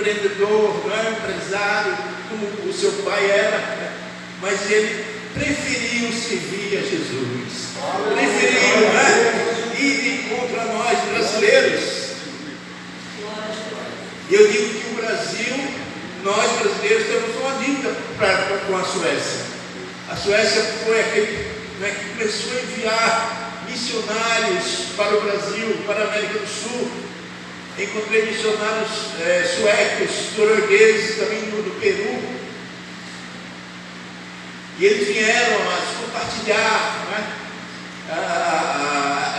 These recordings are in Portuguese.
empreendedor, não é um empresário, como o seu pai era, mas ele preferiu servir a Jesus, preferiu, ir de encontro a nós brasileiros. E eu digo que o Brasil, nós brasileiros temos uma dívida com a Suécia. A Suécia foi aquele que começou a enviar missionários para o Brasil, para a América do Sul. Encontrei missionários suecos, noruegueses, também do Peru. E eles vieram a compartilhar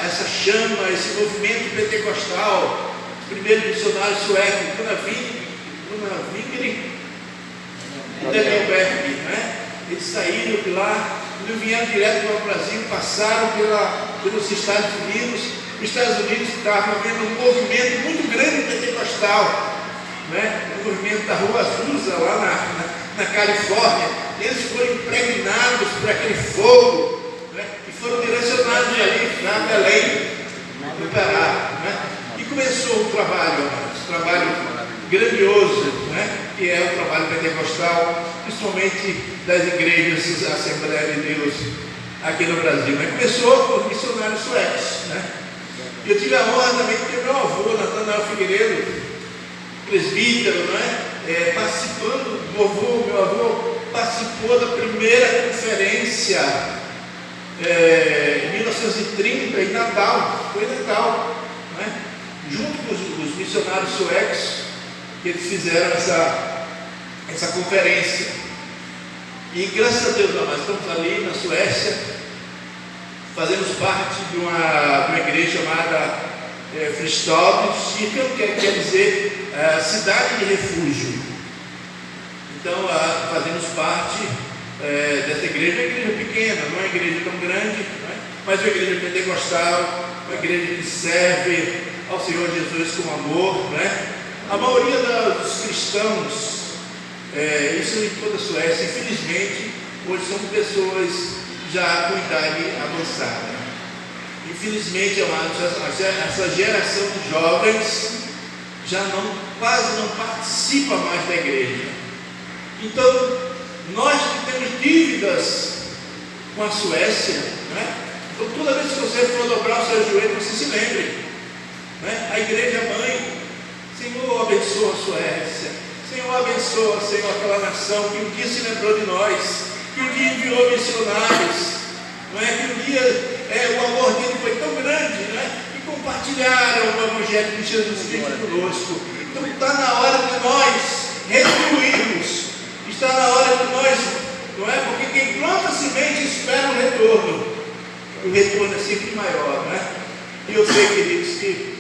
essa chama, esse movimento pentecostal. Os primeiros missionários suecos, Gunnar Wingren e Daniel Berg, eles saíram de lá, não vieram direto para o Brasil, passaram pelos Estados Unidos. Os Estados Unidos estavam vendo um movimento muito grande pentecostal, o movimento da Rua Azusa, lá na Califórnia. Eles foram impregnados por aquele fogo, e foram direcionados ali para Belém, no Pará. E começou um trabalho, um trabalho grandioso, que é o trabalho pentecostal, principalmente das igrejas da Assembleia de Deus aqui no Brasil. Mas começou com os missionários suecos. Eu tive a honra também de ter meu avô, Natanael Figueiredo, presbítero, participando, meu avô participou da primeira conferência em 1930, em Natal, foi em Natal, junto com os missionários suecos, que eles fizeram essa conferência. E graças a Deus, nós estamos ali na Suécia, fazemos parte de uma igreja chamada Fristad-Kirken, que quer dizer cidade de refúgio. Então, fazemos parte dessa igreja, uma igreja pequena, não é uma igreja tão grande, mas uma igreja pentecostal, uma igreja que serve ao Senhor Jesus com amor. A maioria dos cristãos, isso em toda a Suécia, infelizmente, hoje são pessoas já com idade avançada. Infelizmente, essa geração de jovens já quase não participa mais da igreja. Então, nós que temos dívidas com a Suécia, então toda vez que você for dobrar o seu joelho, você se lembre, a igreja mãe, Senhor, abençoa a Suécia, Senhor, abençoa, Senhor, aquela nação que um dia se lembrou de nós, que um dia enviou missionários, que um dia o amor dele foi tão grande, que compartilharam o Evangelho de Jesus Cristo conosco. Então está na hora de nós retribuirmos, está na hora de nós, porque quem planta semente espera um retorno, o retorno é sempre maior, E eu sei, queridos, que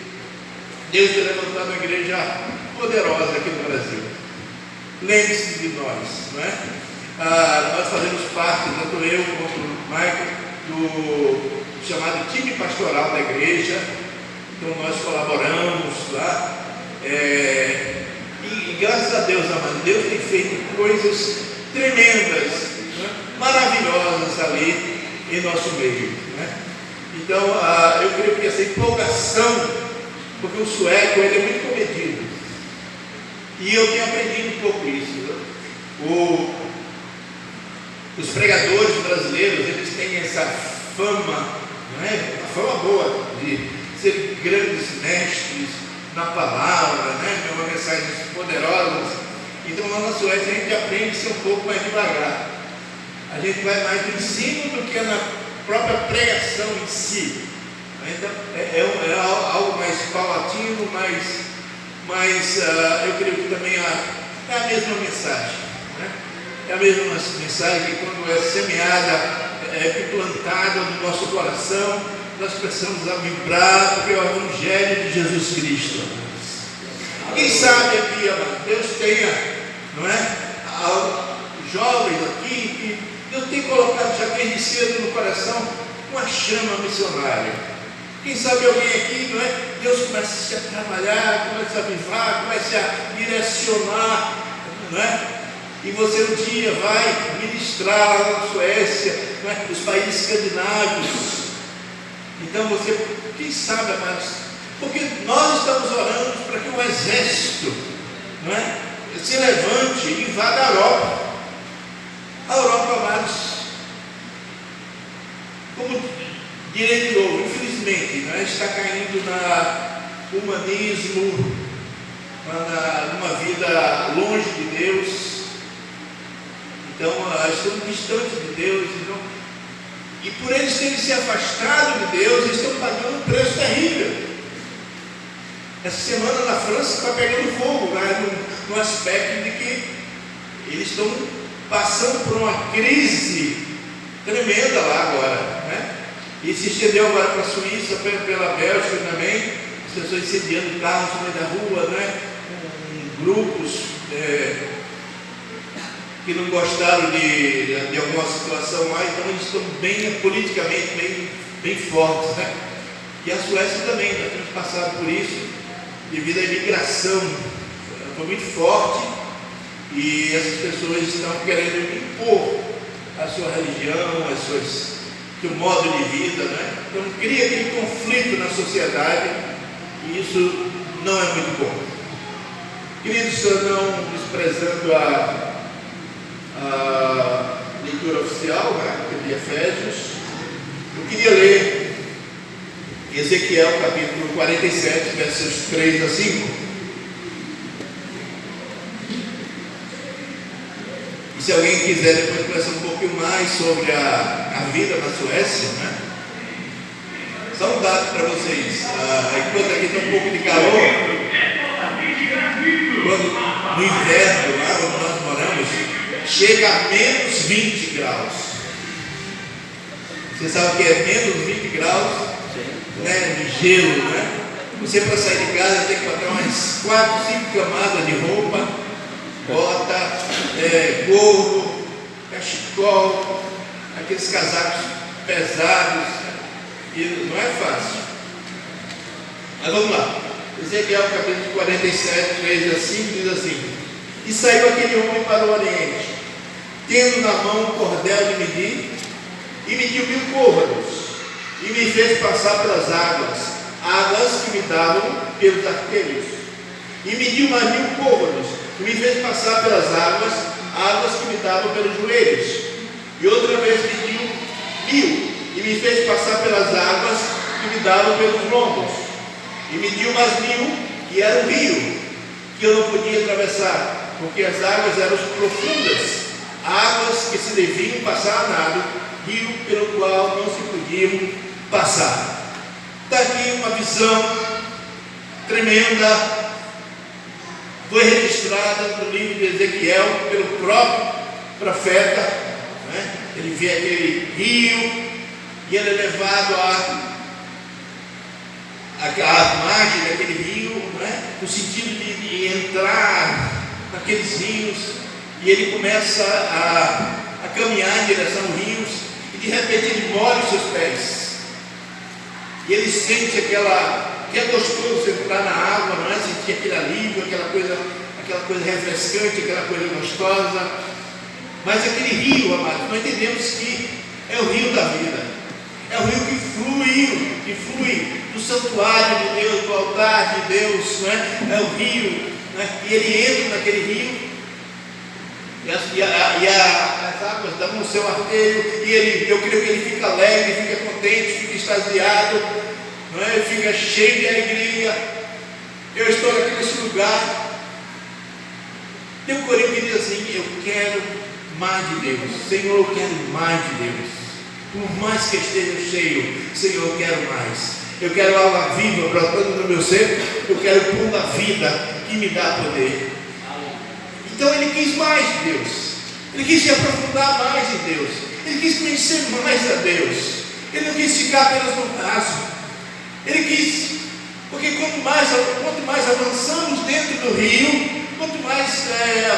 Deus tem levantado uma igreja poderosa aqui no Brasil. Lembre-se de nós, nós fazemos parte, tanto eu quanto o Michael, do chamado time pastoral da igreja. Então nós colaboramos lá, e graças a Deus, amado, Deus tem feito coisas tremendas, maravilhosas ali em nosso meio. Então eu creio que essa empolgação, porque o sueco ele é muito comedido, e eu tenho aprendido um pouco isso. Os pregadores brasileiros, eles têm essa fama, a fama boa de ser grandes mestres na palavra, uma mensagem poderosas. Então lá na Suécia a gente aprende a ser um pouco mais devagar. A gente vai mais no ensino do que na própria pregação em si. Então é algo mais paulatino, mas eu creio que também é a mesma mensagem. É a mesma mensagem que quando é semeada, plantada no nosso coração, nós precisamos vibrar porque é o Evangelho de Jesus Cristo. Quem sabe aqui, amado, Deus tenha, jovens aqui, que Deus tem colocado já desde cedo no coração uma chama missionária. Quem sabe alguém aqui, Deus começa a trabalhar, começa a avivar, começa a direcionar, E você um dia vai ministrar lá na Suécia, nos países escandinavos. Então você, quem sabe, amados, porque nós estamos orando para que o exército não é? Se levante e invada a Europa. A Europa, amados, como direi de novo, infelizmente, não é? Está caindo no humanismo, numa vida longe de Deus. Então, estão distantes de Deus. Então, e por eles terem se afastado de Deus, eles estão pagando um preço terrível. Essa semana na França está pegando fogo, né? No aspecto de que eles estão passando por uma crise tremenda lá agora, né? E se estendeu agora para a Suíça, pela Bélgica também, as pessoas incendiando carros no meio da rua, né? Com grupos que não gostaram de alguma situação lá, então eles estão bem politicamente bem fortes, né? E a Suécia também, nós temos passado por isso, devido à imigração, foi muito forte, e essas pessoas estão querendo impor a sua religião, seu modo de vida, né? Então cria aquele conflito na sociedade, e isso não é muito bom. Queridos, não desprezando a leitura oficial, né, de Efésios, eu queria ler Ezequiel capítulo 47, versos 3 a 5. E se alguém quiser depois conhecer um pouquinho mais sobre a vida na Suécia, né? Só um dado para vocês. Enquanto aqui está um pouco de calor, quando no inverno, lá onde nós moramos, chega a menos 20 graus. Você sabe o que é menos 20 graus? Né? De gelo, né? Você, para sair de casa, tem que botar umas 4, 5 camadas de roupa, bota, gorro, cachecol, aqueles casacos pesados, e não é fácil. Mas vamos lá. Ezequiel capítulo 47, 3 a 5 diz assim: E saiu aquele homem para o oriente, tendo na mão um cordel de medir, e mediu 1000 côvados, e me fez passar pelas águas que me davam pelos arqueiros. E mediu mais 1000 côvados, e me fez passar pelas águas que me davam pelos joelhos. E outra vez mediu 1000, e me fez passar pelas águas que me davam pelos lombos. E mediu mais 1000, e era um rio, que eu não podia atravessar, porque as águas eram profundas, águas que se deviam passar a nado, rio pelo qual não se podiam passar. Está aqui uma visão tremenda, foi registrada no livro de Ezequiel pelo próprio profeta, né? Ele vê aquele rio e ele é levado à margem daquele rio, né? No sentido de entrar naqueles rios, e ele começa a caminhar em direção aos rios, e de repente ele molha os seus pés, e ele sente que é gostoso entrar na água, não é? Sentir aquele alívio, aquela coisa refrescante, aquela coisa gostosa. Mas aquele rio, amados, nós entendemos que é o rio da vida, é o rio que flui do santuário de Deus, do altar de Deus, não é? É o rio, né? E ele entra naquele rio, e as águas dão no seu arteiro, e eu creio que ele fica alegre, fica contente, fica extasiado, não é? Ele fica cheio de alegria. Eu estou aqui nesse lugar. Tem um corinho que diz assim: eu quero mais de Deus, Senhor, eu quero mais de Deus. Por mais que esteja cheio, Senhor, eu quero mais. Eu quero água viva brotando no meu ser. Eu quero o pão da vida que me dá poder. Então ele quis mais de Deus, ele quis se aprofundar mais em Deus, ele quis conhecer mais a Deus, ele não quis ficar apenas no raso, ele quis, porque quanto mais avançamos dentro do rio, quanto mais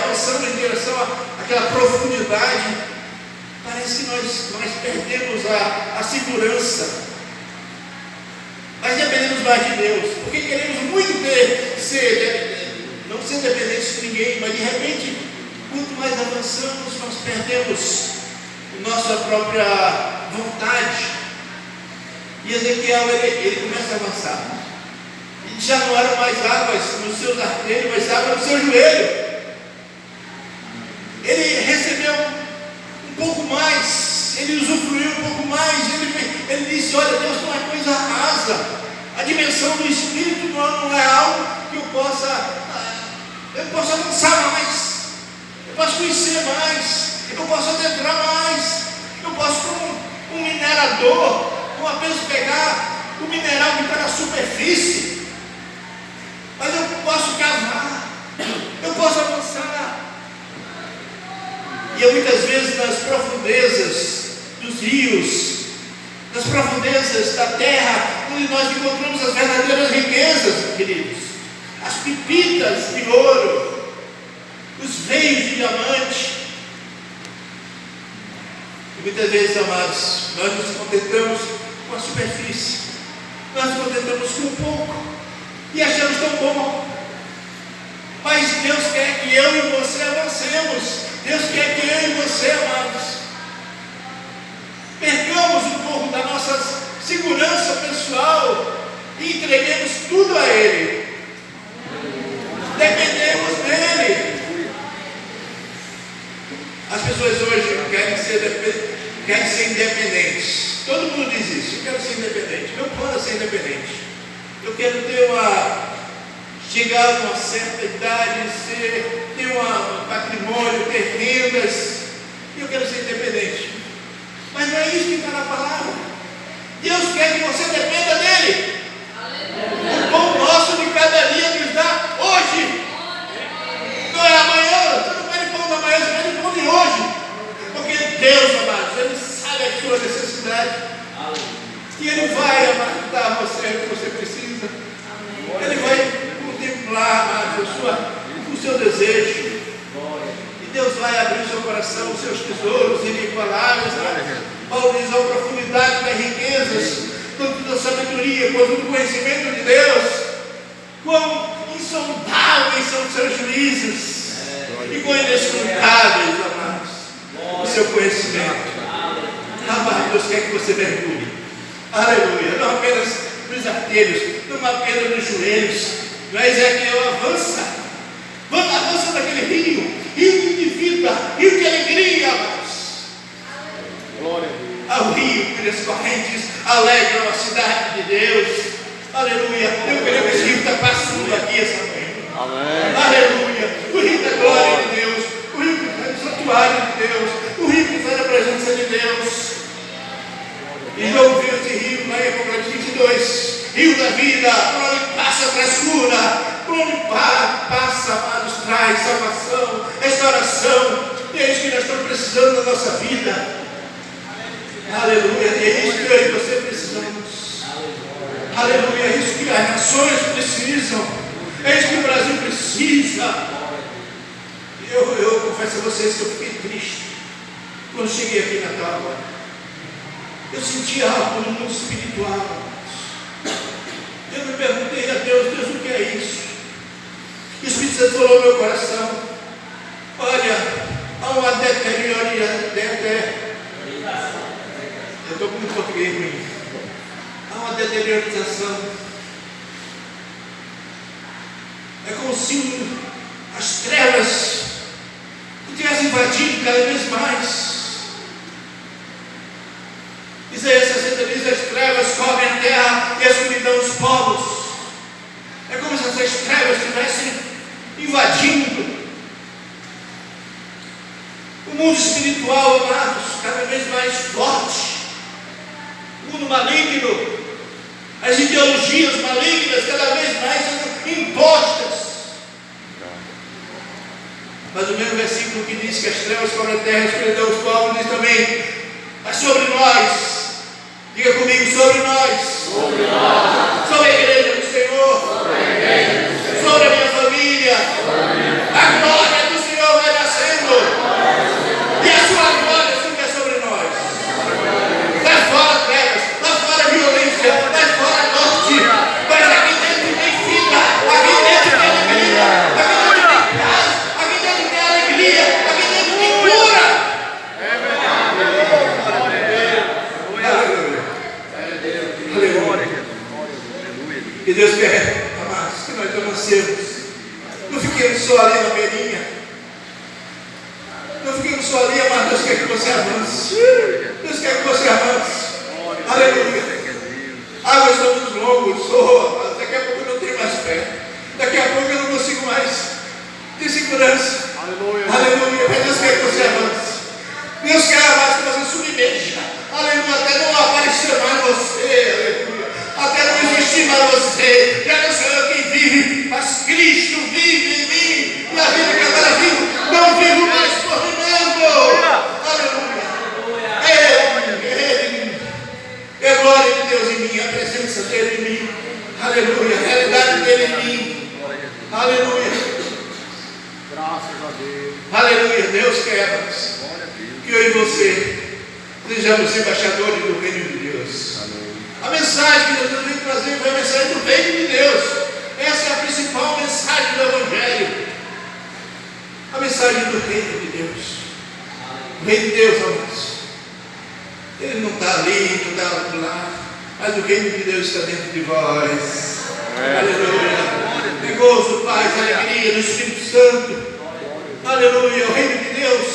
avançamos em direção àquela profundidade, parece que nós perdemos a segurança. Nós dependemos mais de Deus, porque queremos muito não ser dependentes de ninguém, mas de repente, quanto mais avançamos, nós perdemos nossa própria vontade. E Ezequiel, ele começa a avançar. E já não eram mais águas nos seus artérios, mas água no seu joelho. Ele recebeu um pouco mais, ele usufruiu um pouco mais, ele disse: olha, Deus não é coisa rasa, a dimensão do Espírito não é algo que eu possa avançar mais, eu posso conhecer mais, eu posso adentrar mais, eu posso, como um minerador, apenas pegar o mineral que está na superfície, mas eu posso cavar, eu posso avançar. E eu muitas vezes nas profundezas dos rios, nas profundezas da terra, onde nós encontramos as verdadeiras riquezas, queridos, as pepitas de ouro, os veios de diamante. E muitas vezes, amados, nós nos contentamos com a superfície, nós nos contentamos com um pouco e achamos tão bom. Mas Deus quer que eu e você avancemos. Deus quer que eu e você, amados, percamos um pouco da nossa segurança pessoal e entreguemos tudo a Ele. Dependemos dEle. As pessoas hoje querem ser independentes. Todo mundo diz isso: eu quero ser independente. Meu plano é ser independente. Eu quero chegar a uma certa idade, ter um patrimônio, ter rendas, e eu quero ser independente. Mas não é isso que está na palavra. Deus quer que você dependa dEle. O pão nosso de cada dia nos dá hoje, não é amanhã. Você não pede pão da manhã, você pede pão de hoje, porque Deus, amados, Ele sabe a sua necessidade, e Ele vai, amados, dar a você o que você precisa. Ele vai contemplar, amados, o seu desejo, e Deus vai abrir o seu coração, os seus tesouros inigualáveis. Paulo diz: a profundidade das riquezas, tanto da sabedoria quanto do conhecimento de Deus, quão insondáveis são os seus juízos, e quão inescrutáveis, amados, o seu conhecimento. Amado, Deus quer que você mergulhe, aleluia, não apenas nos artelhos, não apenas nos joelhos, mas é que eu avança daquele rio de vida, rio de alegria, amados. Glória a Deus. Ao rio, cujas correntes alegram a cidade de Deus. Aleluia. Eu creio que esse rio está passando aqui essa manhã. Amém. Aleluia. O rio da glória de Deus, o rio que está no santuário de Deus, o rio que está na presença de Deus. E João viu esse rio lá em Apocalipse 22, rio da vida, por onde passa a frescura, por onde passa, amados, traz salvação, restauração. E é isso que nós estamos precisando na nossa vida. Aleluia, é isso que eu e você precisamos. Aleluia, é isso que as nações precisam, é isso que o Brasil precisa. Eu confesso a vocês que eu fiquei triste quando cheguei aqui na Natal. Eu senti algo no mundo espiritual. Eu me perguntei a Deus: Deus, o que é isso? E o Espírito Santo falou no meu coração: olha, há uma eu estou com muito português ruim. Há uma deteriorização. É como se as trevas tivessem invadido cada vez mais. Isaías 60 diz: as trevas cobrem a terra e a escuridão os povos. É como se essas trevas estivessem invadindo o mundo espiritual, amados, cada vez mais forte. O mundo maligno, as ideologias malignas cada vez mais sendo impostas. Mas o mesmo versículo que diz que as trevas cobrem a terra e a escuridão os povos diz também: mas sobre nós, diga comigo, sobre nós, sobre a igreja do Senhor, sobre a minha família, a glória do Senhor vai nascendo, e a sua glória fica sobre nós. Lá fora trevas, lá fora violência, lá fora morte, mas aqui dentro tem vida, aqui dentro tem alegria, aqui dentro tem paz, aqui dentro tem alegria, aqui dentro tem cura. nós avancemos. Não fiquemos só ali na beirinha. Não fiquemos só ali, amado. Deus quer que você avance. Deus quer que você avance. Aleluia. Nós estamos longos. Oh, daqui a pouco eu não tenho mais pé. Daqui a pouco eu não consigo mais ter segurança. Aleluia. Aleluia. Mas Deus quer que você avance. Deus quer mais que você submeja. Aleluia. Até não aparecer mais você. Aleluia. Até não existir mais você. Já não sou eu quem vive, mas Cristo vive em mim. E a vida que agora vivo, não vivo mais por mim mesmo. Aleluia. É a glória de Deus em mim, a presença dele em mim. Aleluia. A realidade dele em mim. Aleluia. Graças a Deus. Aleluia. Deus quer que eu e você sejamos embaixadores do reino de Deus. A mensagem que Deus veio trazer foi a mensagem do reino de Deus. Essa é a principal mensagem do Evangelho. A mensagem do reino de Deus. O reino de Deus, amados. Ele não está ali, não está lá, mas o reino de Deus está dentro de vós. Aleluia. Tem gozo, paz, alegria do Espírito Santo. Aleluia. O reino de Deus.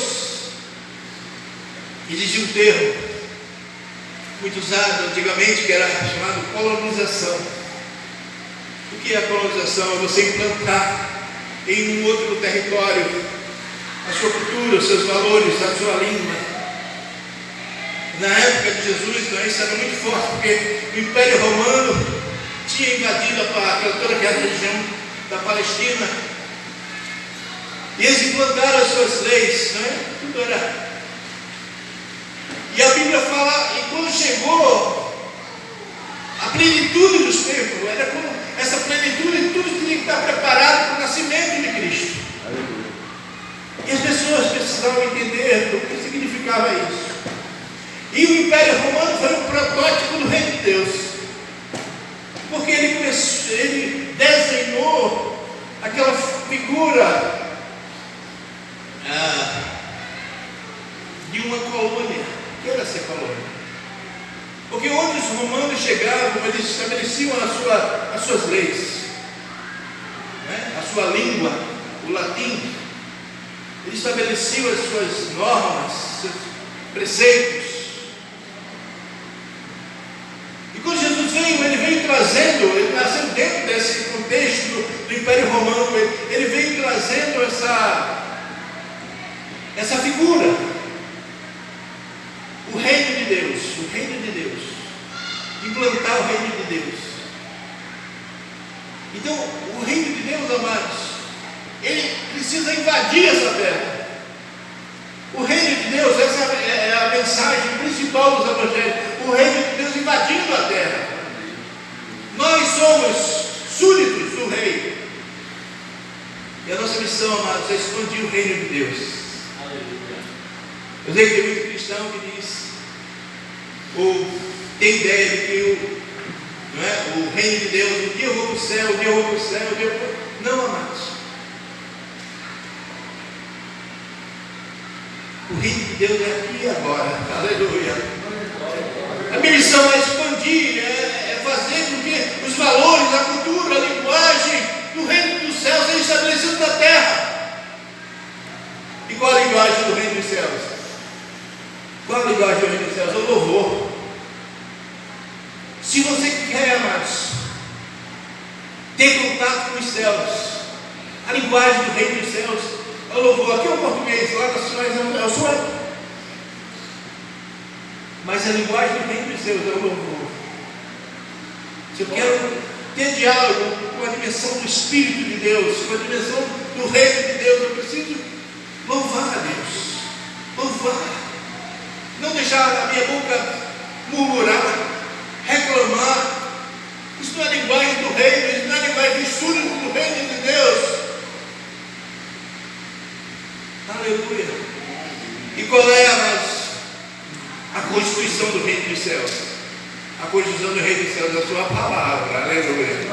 Existe um termo muito usado antigamente que era chamado colonização. O que é a colonização? É você implantar em um outro território a sua cultura, os seus valores, a sua língua. Na época de Jesus, isso era muito forte, porque o Império Romano tinha invadido toda aquela região da Palestina, e eles implantaram as suas leis, tudo era. E a Bíblia fala, e quando chegou a plenitude dos tempos, era como essa plenitude, tudo tinha que estar preparado para o nascimento de Cristo. E as pessoas precisavam entender o que significava isso. E o Império Romano foi um protótipo do reino de Deus, porque ele desenhou aquela figura de uma colônia. O que era ser colônia? Porque onde os romanos chegavam, eles estabeleciam as suas leis, a sua língua, o latim. Eles estabeleciam as suas normas, seus preceitos. E quando Jesus veio, ele veio trazendo, ele nasceu dentro desse contexto do Império Romano, ele veio trazendo essa figura. O reino de Deus, implantar o reino de Deus. Então, o reino de Deus, amados, ele precisa invadir essa terra. O reino de Deus, essa é a mensagem principal dos evangelhos. O reino de Deus invadindo a terra. Nós somos súditos do rei. E a nossa missão, amados, é expandir o reino de Deus. Eu sei que tem muito cristão que diz, ou tem ideia de que o reino de Deus, um dia eu vou para o céu, um dia eu vou para o céu, um dia eu vou. Não, amados. O reino de Deus é aqui e agora. Aleluia. A minha missão é expandir, é fazer com que os valores, a cultura, a linguagem do reino dos céus sejam estabelecidos na terra. E qual a linguagem do reino dos céus? Qual a linguagem do reino dos céus? É o louvor. Se você quer, amados, ter contato com os céus, a linguagem do reino dos céus é o louvor. Aqui é o português, lá nas suas é o sueco. Mas a linguagem do reino dos céus é o louvor. Se eu quero ter diálogo com a dimensão do Espírito de Deus, com a dimensão do reino de Deus, eu preciso louvar a Deus. Louvar. Não deixar a minha boca murmurar, reclamar. Isso não é linguagem do reino, isso não é linguagem do súdito do reino de Deus. Aleluia. E qual é a constituição do reino dos céus? A constituição do reino dos céus é a sua palavra. Aleluia.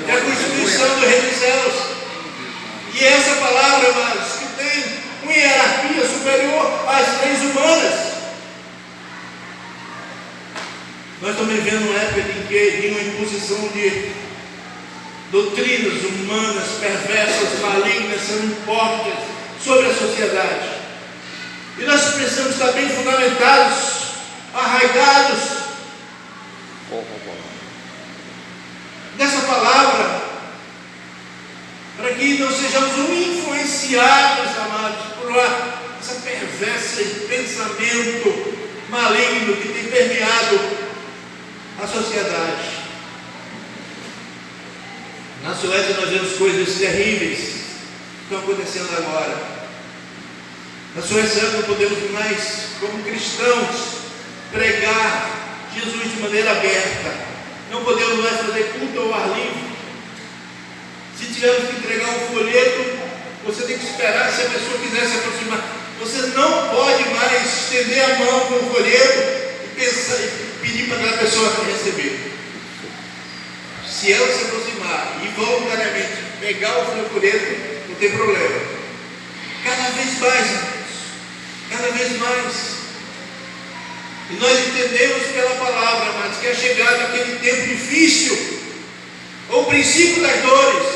É a constituição do reino dos céus. E essa palavra, amados, que tem uma hierarquia superior às leis humanas. Nós estamos vivendo uma época em que de uma imposição doutrinas humanas, perversas, malignas, sendo impostas sobre a sociedade. E nós precisamos estar bem fundamentados, arraigados nessa palavra, para que não sejamos influenciados, amados, por essa perversa pensamento maligno que tem permeado a sociedade. Na Suécia nós vemos coisas terríveis que estão acontecendo agora. Na Suécia não podemos mais, como cristãos, pregar Jesus de maneira aberta. Não podemos mais fazer culto ao ar livre. Se tivermos que entregar um folheto, você tem que esperar se a pessoa quiser se aproximar. Você não pode mais estender a mão com o folheto e pensar, e pedir para aquela pessoa receber. Se ela se aproximar e voluntariamente pegar o folheto, não tem problema. Cada vez mais, irmãos, cada vez mais. E nós entendemos pela palavra, amados, que é chegado aquele tempo difícil, ou o princípio das dores,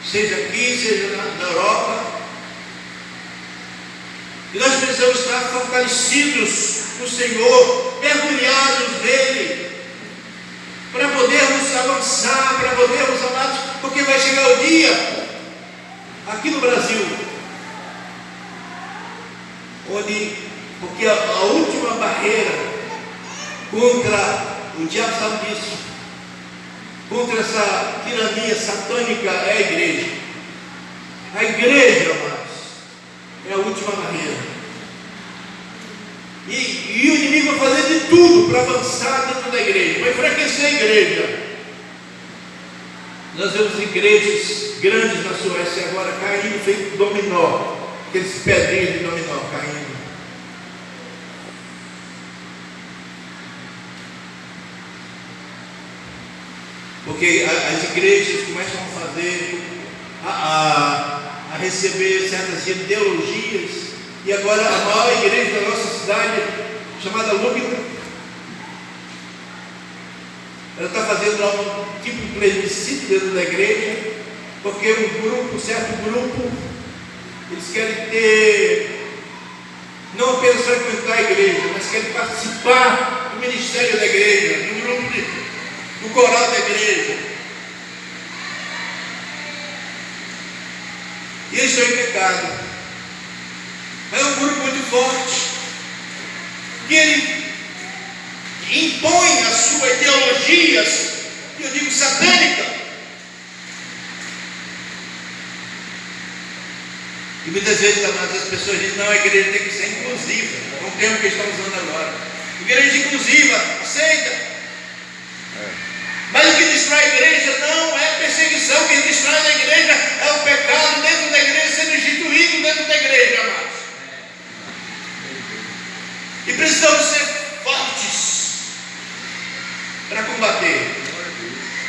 seja aqui, seja na Europa. E nós precisamos estar fortalecidos no Senhor, mergulhados nele, para podermos avançar, para podermos, amados, porque vai chegar o dia, aqui no Brasil, porque a última barreira contra o diabo, sabe disso, contra essa tirania satânica é a igreja. A igreja, amados, é a última barreira. E o inimigo vai fazer de tudo para avançar dentro da igreja, vai enfraquecer a igreja. Nós vemos igrejas grandes na Suécia agora caindo, feito dominó, aqueles pedrinhos de dominó caindo. Porque as igrejas começam a fazer, a receber certas ideologias, e agora a maior igreja da nossa cidade, chamada Lugna, ela está fazendo lá um tipo de plebiscito dentro da igreja, porque um certo grupo, eles querem ter, não apenas frequentar a igreja, mas querem participar do ministério da igreja, do grupo do coral da igreja. E eles estão em pecado. É um grupo muito forte, que ele impõe as suas ideologias, e eu digo satânica. E muitas vezes as pessoas dizem, não, a igreja tem que ser inclusiva. É um termo que eles estão usando agora. Igreja inclusiva, aceita. Mas o que destrói a igreja não é perseguição, o que destrói a igreja é o pecado dentro da igreja, sendo instituído dentro da igreja, amados. E precisamos ser fortes para combater,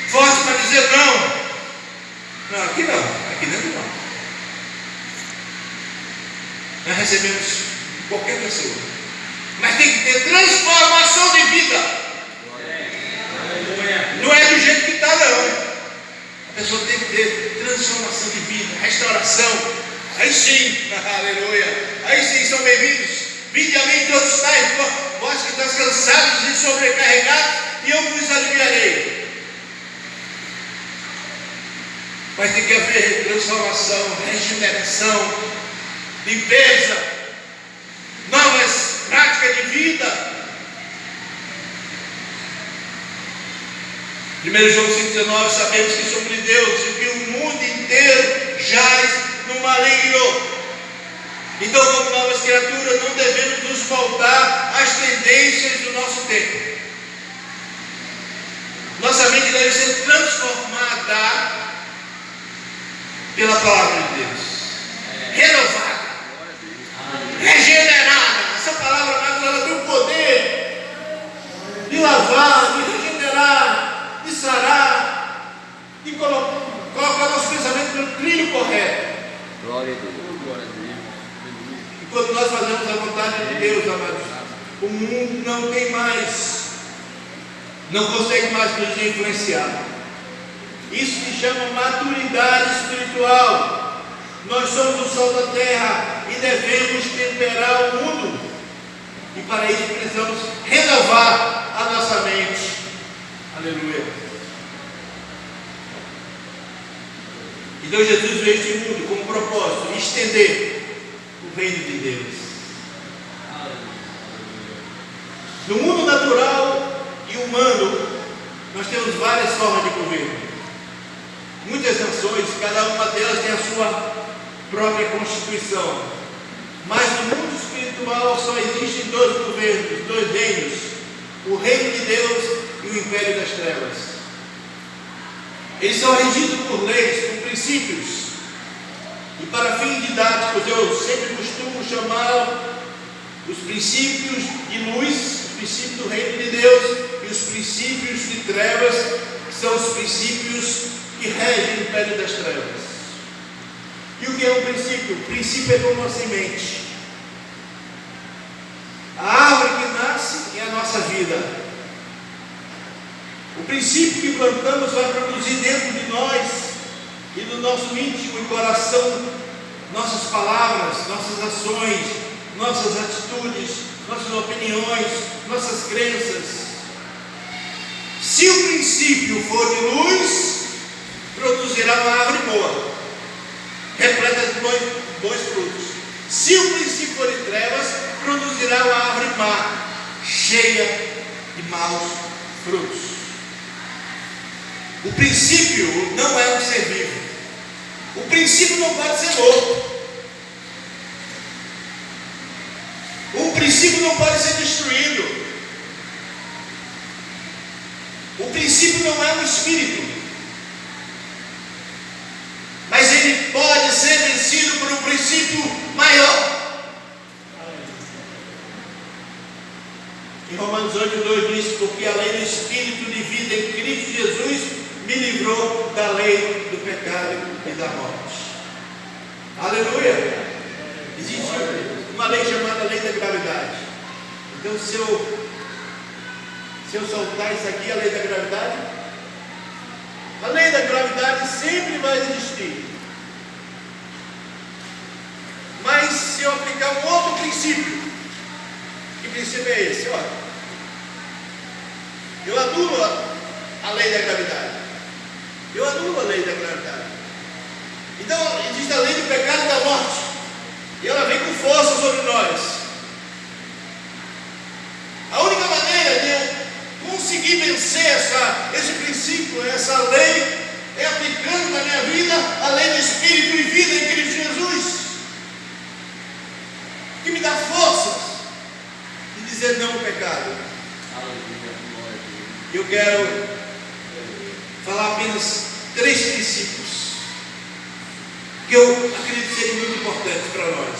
fortes para dizer não. Não, aqui dentro não. Nós recebemos qualquer pessoa, mas tem que ter transformação de vida. Não é do jeito que está, não. A pessoa tem que ter transformação de vida, restauração. Aí sim, aleluia. Aí sim, são bem-vindos. Vinde a mim todos estáis, vós que estáis cansados e sobrecarregados, e eu vos aliviarei. Mas tem que haver transformação, regeneração, limpeza, novas práticas de vida. 1 João 5,19, sabemos que somos de Deus e que o mundo inteiro jaz no maligno. Então, como novas criaturas, não devemos nos voltar às tendências do nosso tempo. Nossa mente deve ser transformada pela palavra de Deus, renovada, regenerada. Essa palavra, ela tem o poder de lavar, de regenerar, de sarar, de colocar nosso pensamento no trilho correto. Glória a Deus, glória a Deus. E quando nós fazemos a vontade de Deus, amados, o mundo não consegue mais nos influenciar. Isso se chama maturidade espiritual. Nós somos o sal da terra e devemos temperar o mundo. E para isso precisamos renovar a nossa mente. Aleluia. Então Jesus veio a este mundo com um propósito: estender o reino de Deus. No mundo natural e humano, nós temos várias formas de governo. Muitas nações, cada uma delas tem a sua própria constituição. Mas no mundo espiritual só existem dois governos, dois reinos: o reino de Deus e o império das trevas. Eles são regidos por leis, por princípios. E para fins didáticos, eu sempre costumo chamar os princípios de luz, os princípios do reino de Deus, e os princípios de trevas, que são os princípios que regem o império das trevas. E o que é um princípio? O princípio é como uma semente. A árvore que nasce é a nossa vida. O princípio que plantamos vai produzir dentro de nós e do nosso íntimo e coração nossas palavras, nossas ações, nossas atitudes, nossas opiniões, nossas crenças. Se o princípio for de luz, produzirá uma árvore boa, repleta de bons frutos. Se o princípio for de trevas, produzirá uma árvore má, cheia de maus frutos. O princípio não é um ser vivo. O princípio não pode ser morto. O princípio não pode ser destruído. O princípio não é um espírito, mas ele pode ser vencido por um princípio maior. Em Romanos 8:2 diz: porque a lei do Espírito de vida em Cristo Jesus me livrou da lei do pecado e da morte. Aleluia! Existe uma lei chamada lei da gravidade. Então, se eu soltar isso aqui, a lei da gravidade sempre vai existir. Mas se eu aplicar um outro princípio, que princípio é esse? Olha, eu anulo a lei da gravidade. Eu anulo a lei da gravidade. Então, existe a lei do pecado e da morte. E ela vem com força sobre nós. A única maneira de eu conseguir vencer esse princípio, essa lei, é aplicando na minha vida a lei do Espírito e vida em Cristo Jesus, que me dá forças de dizer não ao pecado. Eu quero falar apenas 3 princípios que eu acredito serem muito importantes para nós.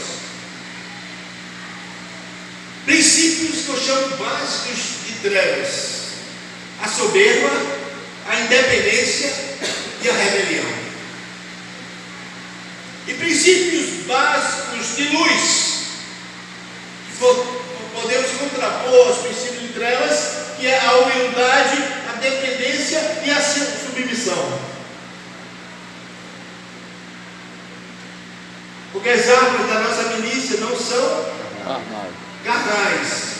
Princípios que eu chamo básicos de trevas: a soberba, a independência e a rebelião. E princípios básicos de luz, que podemos contrapor aos princípios de trevas, que é a humildade, a dependência e a submissão. Porque as armas da nossa milícia não são carnais,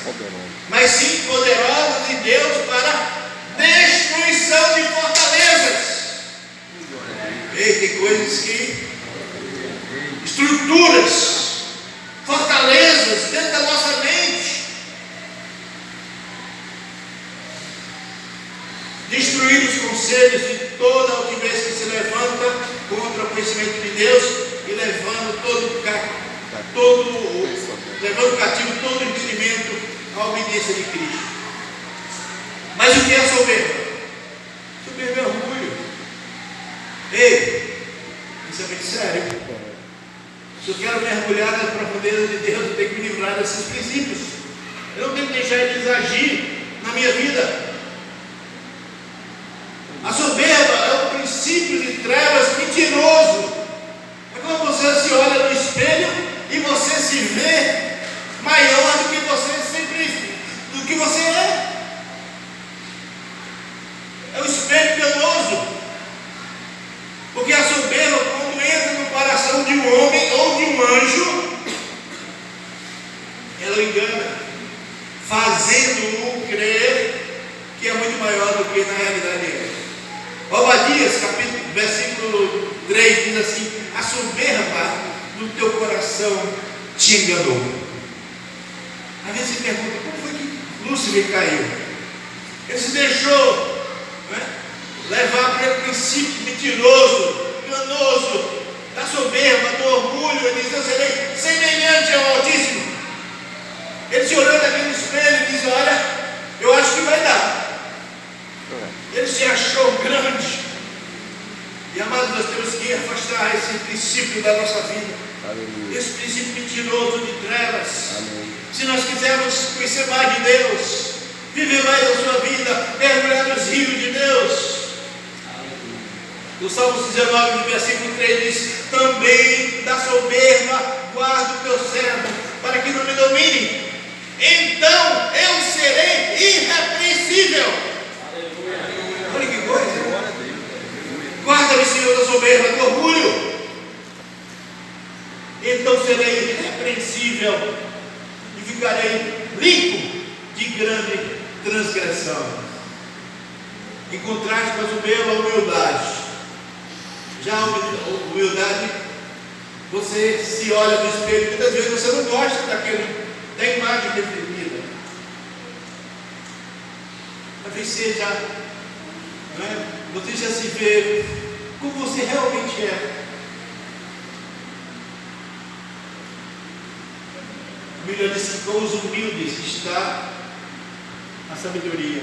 mas sim poderosas em Deus para destruição de fortalezas. Ei, tem coisas que estruturas, fortalezas dentro da nossa mente, destruir os conselhos de toda altivez que se levanta contra o conhecimento de Deus e levando levando cativo todo o entendimento à obediência de Cristo. Mas o que é soberba? Soberba é orgulho. Ei, isso é muito sério. Se eu quero mergulhar nas profundezas de Deus, eu tenho que me livrar desses princípios. Eu não tenho que deixar eles agir na minha vida. A soberba é um princípio de trevas mentiroso. É quando você se olha no espelho e você se vê maior do que você é. É o espelho enganoso. tentação te enganou. Às vezes você pergunta, como foi que Lúcifer caiu? Ele se deixou, né, levar pelo princípio mentiroso, enganoso, da soberba, do orgulho. Ele diz: eu serei semelhante ao Altíssimo. Ele se olhou naquele espelho e disse: olha, eu acho que vai dar. Ele se achou grande. E amados, nós temos que afastar esse princípio da nossa vida. Aleluia. Esse princípio mentiroso de trevas. Amém. Se nós quisermos conhecer mais de Deus, viver mais a sua vida, mergulhar nos rios de Deus. No Salmo 19, versículo 3 diz: também da soberba guarda o teu servo, para que não me domine. Então eu serei irrepreensível. Aleluia. Olha que coisa. Guarda-me, Senhor, da soberba, do orgulho. Então serei irrepreensível e ficarei limpo de grande transgressão. Em contraste com a soberba, a humildade. Já a humildade, você se olha no espelho, muitas vezes você não gosta da imagem definida. Talvez seja, né, você já se vê como você realmente é. A Bíblia diz que com os humildes está a sabedoria.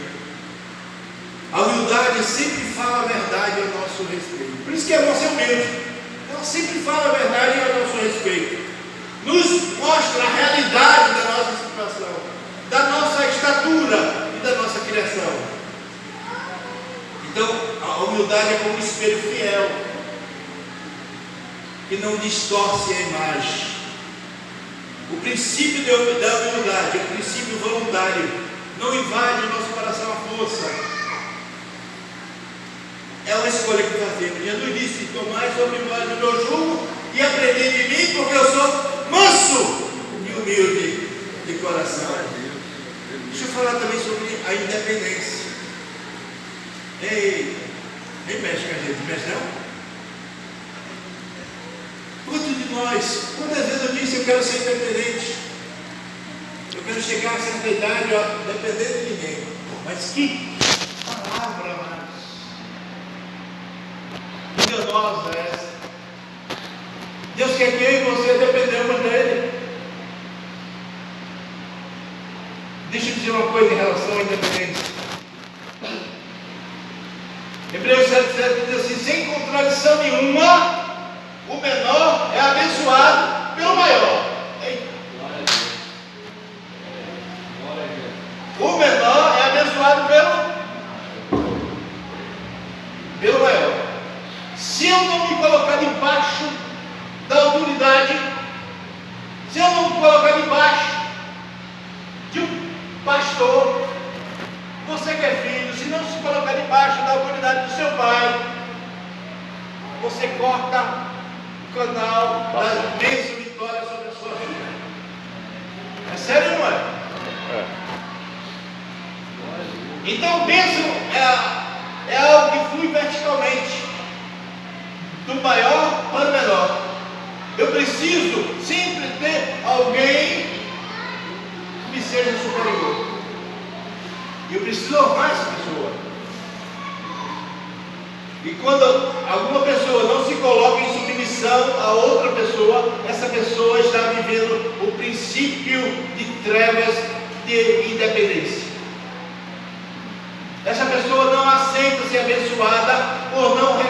A humildade sempre fala a verdade ao nosso respeito. Por isso que a nossa é humilde. Ela sempre fala a verdade ao nosso respeito. Nos mostra a realidade da nossa situação, da nossa estatura e da nossa criação. Então, a humildade é como um espelho fiel, que não distorce a imagem. O princípio da humildade é o princípio voluntário. Não invade o nosso coração à força. É uma escolha que fazemos. Jesus disse: tomai sobre vós o meu jugo e aprendei de mim, porque eu sou manso e humilde de coração. Deixa eu falar também sobre a independência. Ei, nem mexe com a gente, mexe não? Quantos de nós, quantas vezes eu disse: eu quero ser independente, eu quero chegar a certa idade, ó, dependendo de ninguém. Mas que palavra, amados, enganosa é essa. Deus quer que eu e você dependamos dele. Deixa eu dizer uma coisa em relação à independência. Hebreus 7,7 diz assim: sem contradição nenhuma, o menor é abençoado pelo maior. O menor é abençoado pelo maior. Se eu não me colocar debaixo da autoridade, se eu não me colocar debaixo de um pastor, você que é filho, se não se colocar debaixo da autoridade do seu pai, você corta o canal das bênçãos e vitórias sobre a sua vida. É sério ou não é? Então, bênção é algo que flui verticalmente, do maior para o menor. Eu preciso sempre ter alguém que me seja superior. E eu preciso honrar essa pessoa. E quando alguma pessoa não se coloca em submissão a outra pessoa, essa pessoa está vivendo o princípio de trevas de independência. Essa pessoa não aceita ser abençoada por não